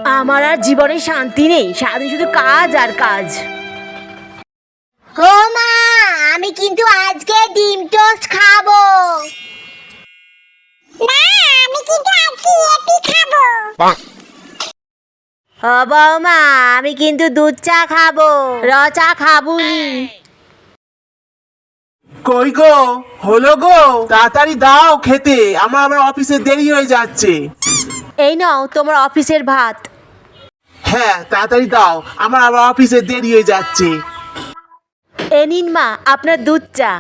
আমার আর জীবনে শান্তি নেই, সারাদিন শুধু কাজ আর কাজ। ও মা, আমি কিন্তু আজকে ডিম টোস্ট খাবো। না, আমি কিন্তু আজকে এপি খাবো। ও বৌমা, আমি কিন্তু দুধ চা খাবো, র চা খাবুনি। কই গো, হলো গো? তাড়াতাড়ি দাও খেতে, আমার অফিসে দেরি হয়ে যাচ্ছে। এই নাও তোমার অফিসের ভাত। হ্যাঁ তাড়াতাড়ি দাও, আমার অফিসে দেরি হয়ে যাচ্ছে। এ নিন মা আপনার দুধ চা।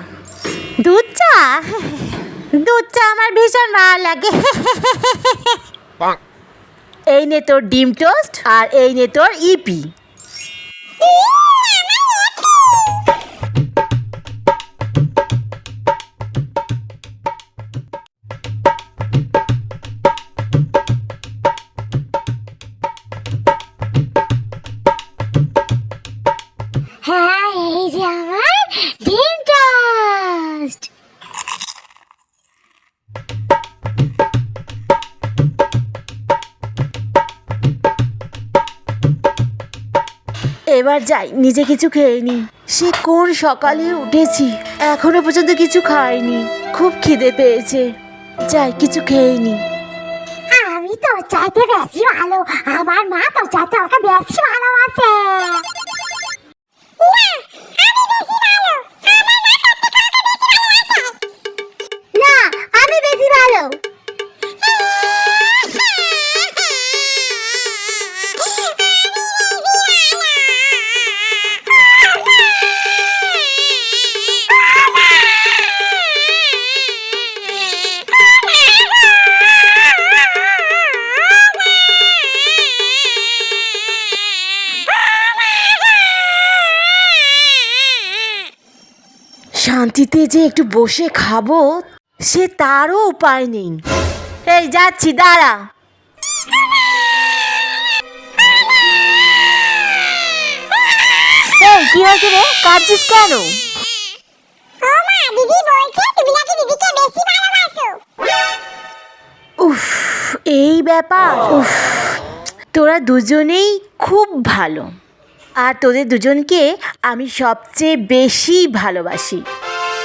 দুধ চা? দুধ চা আমার ভীষণ ভালো লাগে। এই নে তোর ডিম টোস্ট, আর এই নে তোর ইপি। হ্যাঁ, এই যে আমার ডিম টোস্ট। এবার যাই, নিজে কিছু খেয়ে নি। সে কোন সকালে উঠেছি, এখনো পর্যন্ত কিছু খাইনি। খুব খিদে পেয়েছে, যাই কিছু খেয়ে নি। আমি তোর চাইতে বেশি ভালো, আমার মা তোর চাইতে আমাকে বেশি ভালোবাসে। না, আমি বেশি ভালো। শান্তিতে যে একটু বসে খাবো, সে তারও উপায় নেই। এই যাচ্ছি, দাঁড়া। এই কি হয়েছে রে, কাঁদছিস কেন? ও মা, দিদি বলছে তুমি নাকি দিদিকে বেশি ভালোবাসো। উফ, এই ব্যাপার। উফ, তোরা দুজনেই খুব ভালো, আর তোদের দুজনকে আমি সবচেয়ে বেশি ভালোবাসি।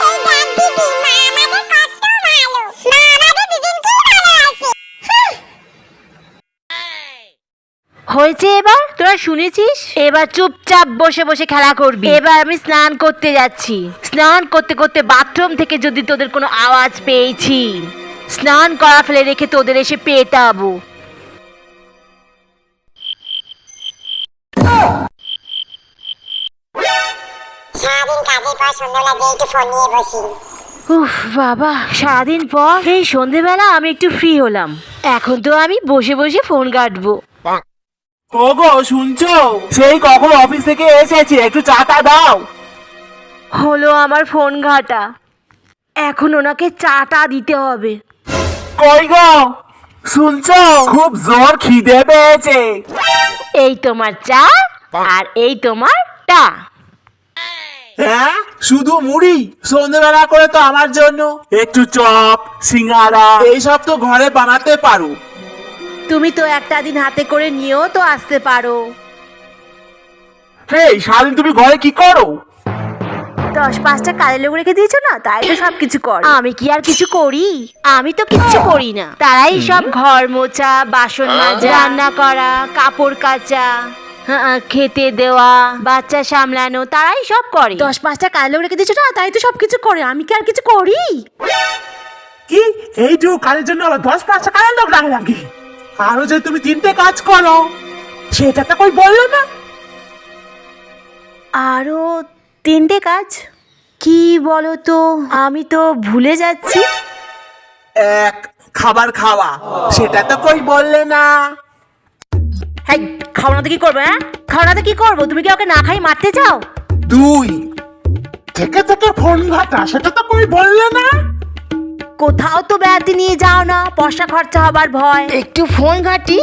এই দেখ দিদি, মা আমাদের কত ভালো, মা আমাদের দুজনকেই ভালোবাসে। হয়েছে এবার, তোরা শুনেছিস? এবার চুপচাপ বসে বসে খেলা করবি। এবার আমি স্নান করতে যাচ্ছি। স্নান করতে করতে বাথরুম থেকে যদি তোদের কোনো আওয়াজ পেয়েছি, স্নান করা ফেলে রেখে তোদের এসে পেটাবো। সারাদিন কাজের পর সন্ধ্যাবেলা যেই একটু ফোন নিয়ে বসি। উফ বাবা, সারাদিন পর এই সন্ধেবেলা আমি একটু ফ্রি হলাম। এখন তো আমি বসে বসে ফোন কাটবো। ওগো শুনছো? সেই কখন অফিস থেকে এসেছি, একটু চাটা দাও। হলো আমার ফোন ঘাটা, এখন ওনাকে চাটা দিতে হবে। কই গো, শুনছো? খুব জোর খিদে পেয়েছে। এই তোমার চা, আর এই তোমার টা। হ্যাঁ, শুধু মুড়ি? সন্ধ্যেবেলা করে তো আমার জন্য একটু চপ, সিঙ্গারা এইসব তো ঘরে বানাতে পারো। তুমি তো একটা দিন হাতে করে নিয়েও তো আসতে পারো। হেই, সারাদিন তুমি ঘরে কি করো? 10-5টা কাজের লোক রেখে দিয়েছো না, তাই তো সব কিছু কর। আমি কি আর কিছু করি? আমি তো কিচ্ছু করি না, তারাই সব ঘর মোছা, বাসন মাজা, রান্না করা, কাপড় কাচা, খেতে দেওয়া, বাচ্চা সামলানো, তারাই সব করে। 10-5টা কাজের লোক রেখে দিয়েছো না, তাই তো সব কিছু করে। আমি কি আর কিছু করি? কি এইটুকু কাজের জন্য আবার 10-5টা কাজের লোক লাগে নাকি? আরো যে তুমি 3টে কাজ করো, সেটা তো কই বললো না। আরো 3টে কাজ কি বলো তো? আমি তো ভুলে যাচ্ছি। এক, খাবার খাওয়া, সেটা তো কই বললে না। হ্যাঁ, খাওয়া না তো কি করবো? হ্যাঁ, খাওয়া না তো কি করবো? তুমি কি ওকে না খাই মারতে চাও? 2, থেকে থেকে ফোন ঘাটা, সেটা তো কই বললে না। কোথাও তো বেড়াতে নিয়ে যাও না, পয়সা খরচা হবার ভয়। একটু ফোন ঘাটি,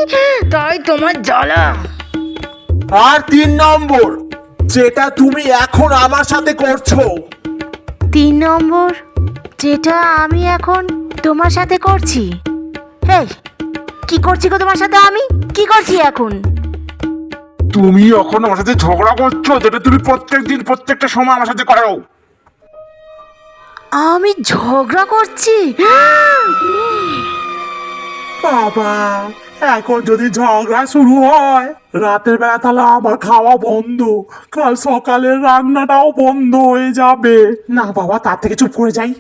তাই তোমার জ্বালা। আর 3 নম্বর, যেটা তুমি এখন আমার সাথে করছো। 3 নম্বর, যেটা আমি এখন তোমার সাথে করছি। এই কি করছি গো তোমার সাথে আমি? কি করছি এখন? তুমি এখন আমার সাথে ঝগড়া করছো, যেটা তুমি প্রত্যেকদিন প্রত্যেকটা সময় আমার সাথে করো। আমি ঝগড়া করছি? বাবা, এখন যদি ঝগড়া শুরু হয় রাতের বেলা তাহলে আমার খাওয়া বন্ধ, কাল সকালের রান্নাটাও বন্ধ হয়ে যাবে। না বাবা, তার থেকে চুপ করে যাই।